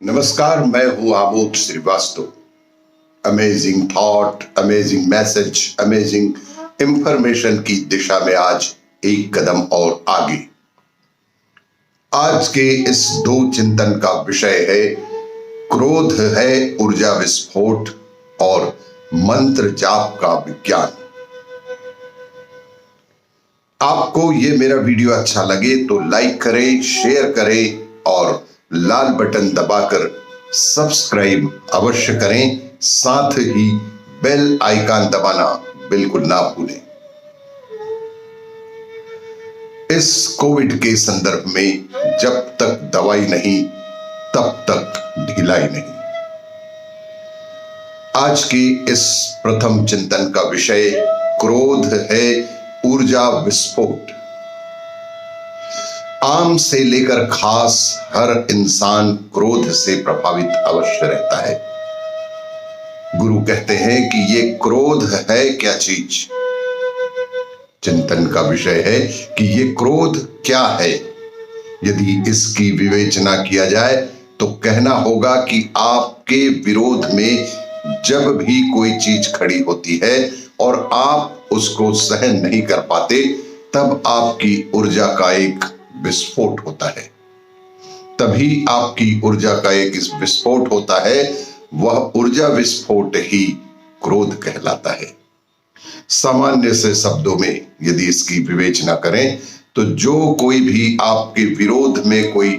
नमस्कार, मैं हूं Amod Srivastava. Amazing thought, amazing message, amazing information की दिशा में आज एक कदम और आगे। आज के इस दो चिंतन का विषय है क्रोध है ऊर्जा विस्फोट और मंत्र जाप का विज्ञान। आपको ये मेरा वीडियो अच्छा लगे तो लाइक करें, शेयर करें और लाल बटन दबाकर सब्सक्राइब अवश्य करें। साथ ही बेल आइकन दबाना बिल्कुल ना भूलें। इस कोविड के संदर्भ में जब तक दवाई नहीं तब तक ढिलाई नहीं। आज की इस प्रथम चिंतन का विषय क्रोध है ऊर्जा विस्फोट। आम से लेकर खास हर इंसान क्रोध से प्रभावित अवश्य रहता है। गुरु कहते हैं कि ये क्रोध है क्या चीज। चिंतन का विषय है कि ये क्रोध क्या है। यदि इसकी विवेचना किया जाए तो कहना होगा कि आपके विरोध में जब भी कोई चीज खड़ी होती है और आप उसको सहन नहीं कर पाते, तब आपकी ऊर्जा का एक विस्फोट होता है। तभी आपकी ऊर्जा का एक विस्फोट होता है। वह ऊर्जा विस्फोट ही क्रोध कहलाता है। सामान्य से शब्दों में यदि इसकी विवेचना करें तो जो कोई भी आपके विरोध में कोई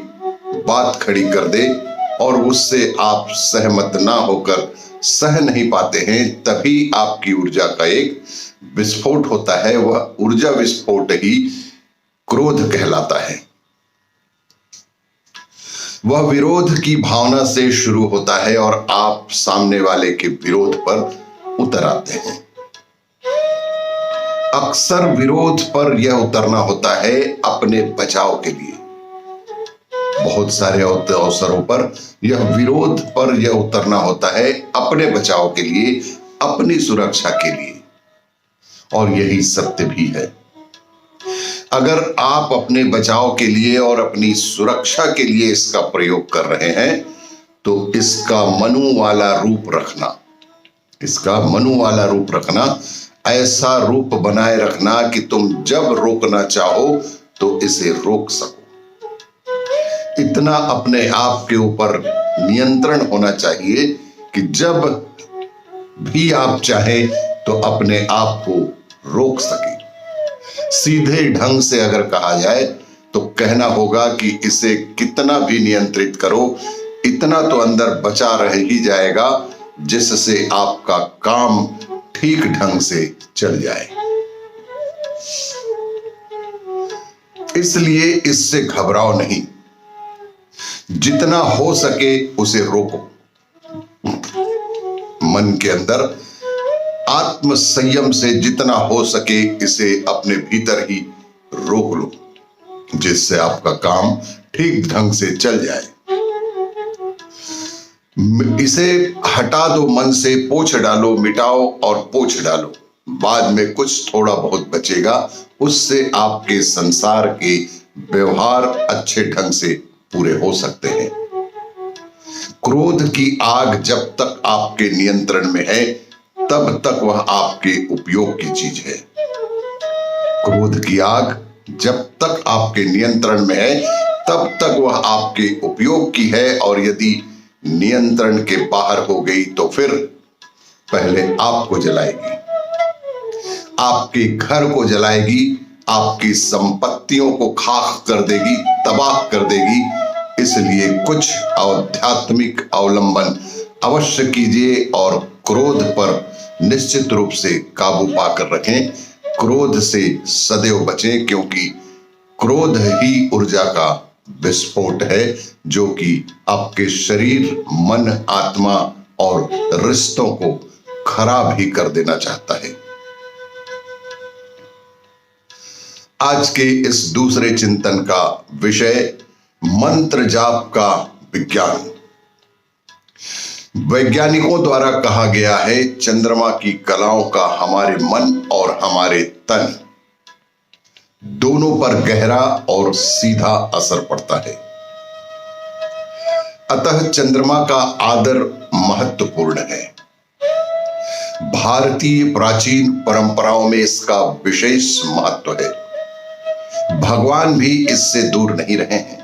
बात खड़ी कर दे और उससे आप सहमत ना होकर सह नहीं पाते हैं, तभी आपकी ऊर्जा का एक विस्फोट होता है। वह ऊर्जा विस्फोट ही क्रोध कहलाता है। वह विरोध की भावना से शुरू होता है और आप सामने वाले के विरोध पर उतर आते हैं। अक्सर विरोध पर यह उतरना होता है अपने बचाव के लिए। बहुत सारे अवसरों पर यह विरोध पर यह उतरना होता है अपने बचाव के लिए, अपनी सुरक्षा के लिए। और यही सत्य भी है। अगर आप अपने बचाव के लिए और अपनी सुरक्षा के लिए इसका प्रयोग कर रहे हैं तो इसका मनु वाला रूप रखना, ऐसा रूप बनाए रखना कि तुम जब रोकना चाहो तो इसे रोक सको। इतना अपने आप के ऊपर नियंत्रण होना चाहिए कि जब भी आप चाहें तो अपने आप को रोक सके। सीधे ढंग से अगर कहा जाए तो कहना होगा कि इसे कितना भी नियंत्रित करो, इतना तो अंदर बचा रह ही जाएगा जिससे आपका काम ठीक ढंग से चल जाए। इसलिए इससे घबराओ नहीं, जितना हो सके उसे रोको। मन के अंदर आत्म संयम से जितना हो सके इसे अपने भीतर ही रोक लो, जिससे आपका काम ठीक ढंग से चल जाए। इसे हटा दो, मन से पोंछ डालो, मिटाओ और पोंछ डालो। बाद में कुछ थोड़ा बहुत बचेगा, उससे आपके संसार के व्यवहार अच्छे ढंग से पूरे हो सकते हैं। क्रोध की आग जब तक आपके नियंत्रण में है तब तक वह आपके उपयोग की चीज है। क्रोध की आग जब तक आपके नियंत्रण में है तब तक वह आपके उपयोग की है, और यदि नियंत्रण के बाहर हो गई तो फिर पहले आपको जलाएगी, आपके घर को जलाएगी, आपकी संपत्तियों को खाक कर देगी, तबाह कर देगी। इसलिए कुछ आध्यात्मिक अवलंबन अवश्य कीजिए और क्रोध पर निश्चित रूप से काबू पाकर रखें। क्रोध से सदैव बचें, क्योंकि क्रोध ही ऊर्जा का विस्फोट है जो कि आपके शरीर, मन, आत्मा और रिश्तों को खराब ही कर देना चाहता है। आज के इस दूसरे चिंतन का विषय मंत्र जाप का विज्ञान। वैज्ञानिकों द्वारा कहा गया है चंद्रमा की कलाओं का हमारे मन और हमारे तन दोनों पर गहरा और सीधा असर पड़ता है। अतः चंद्रमा का आदर महत्वपूर्ण है। भारतीय प्राचीन परंपराओं में इसका विशेष महत्व है। भगवान भी इससे दूर नहीं रहे हैं।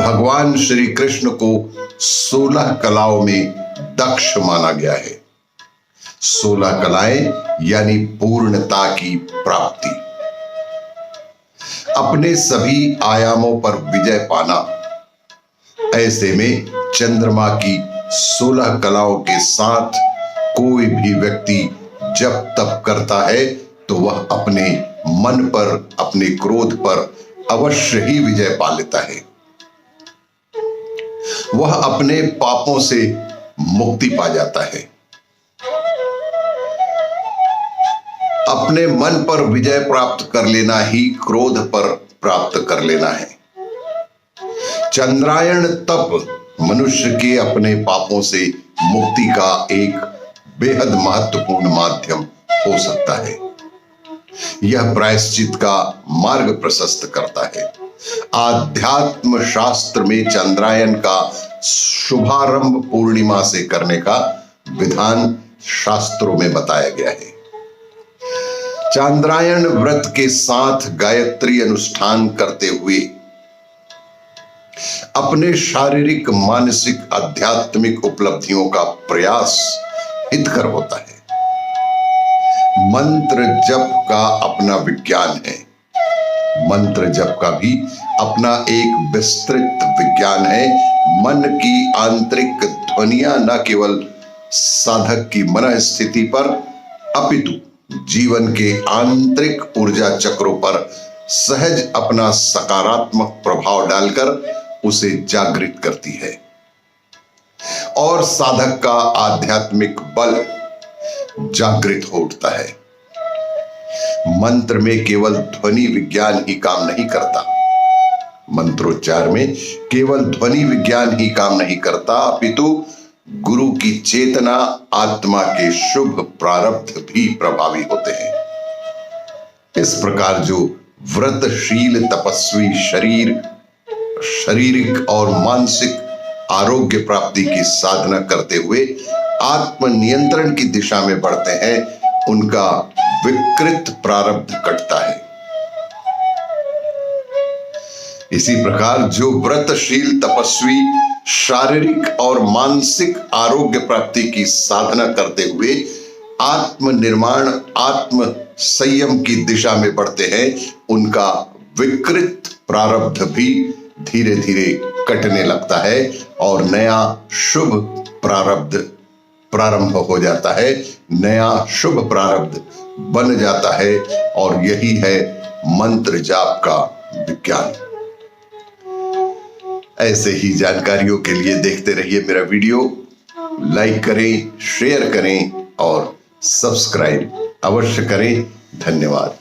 भगवान श्री कृष्ण को 16 कलाओं में दक्ष माना गया है। 16 कलाएं यानी पूर्णता की प्राप्ति, अपने सभी आयामों पर विजय पाना। ऐसे में चंद्रमा की 16 कलाओं के साथ कोई भी व्यक्ति जब तप करता है तो वह अपने मन पर, अपने क्रोध पर अवश्य ही विजय पा लेता है। वह अपने पापों से मुक्ति पा जाता है। अपने मन पर विजय प्राप्त कर लेना ही क्रोध पर प्राप्त कर लेना है। चंद्रायण तप मनुष्य के अपने पापों से मुक्ति का एक बेहद महत्वपूर्ण माध्यम हो सकता है। यह प्रायश्चित का मार्ग प्रशस्त करता है। आध्यात्म शास्त्र में चंद्रायन का शुभारंभ पूर्णिमा से करने का विधान शास्त्रों में बताया गया है। चांद्रायण व्रत के साथ गायत्री अनुष्ठान करते हुए अपने शारीरिक, मानसिक, आध्यात्मिक उपलब्धियों का प्रयास हितकर होता है। मंत्र जप का अपना विज्ञान है। मंत्र जप का भी अपना एक विस्तृत विज्ञान है। मन की आंतरिक ध्वनियां न केवल साधक की मन स्थिति पर अपितु जीवन के आंतरिक ऊर्जा चक्रों पर सहज अपना सकारात्मक प्रभाव डालकर उसे जागृत करती है और साधक का आध्यात्मिक बल जागृत हो उठता है। मंत्र में केवल ध्वनि विज्ञान ही काम नहीं करता। मंत्रोच्चार में केवल ध्वनि विज्ञान ही काम नहीं करता, अपितु गुरु की चेतना, आत्मा के शुभ प्रारब्ध भी प्रभावी होते हैं। इस प्रकार जो व्रतशील तपस्वी शारीरिक और मानसिक आरोग्य प्राप्ति की साधना करते हुए आत्म नियंत्रण की दिशा में बढ़ते हैं, उनका विकृत प्रारब्ध कटता है। इसी प्रकार जो व्रतशील तपस्वी शारीरिक और मानसिक आरोग्य प्राप्ति की साधना करते हुए आत्म निर्माण, आत्म संयम की दिशा में बढ़ते हैं, उनका विकृत प्रारब्ध भी धीरे धीरे कटने लगता है और नया शुभ प्रारब्ध प्रारंभ हो जाता है, नया शुभ प्रारब्ध बन जाता है। और यही है मंत्र जाप का विज्ञान। ऐसे ही जानकारियों के लिए देखते रहिए मेरा वीडियो। लाइक करें, शेयर करें और सब्सक्राइब अवश्य करें। धन्यवाद।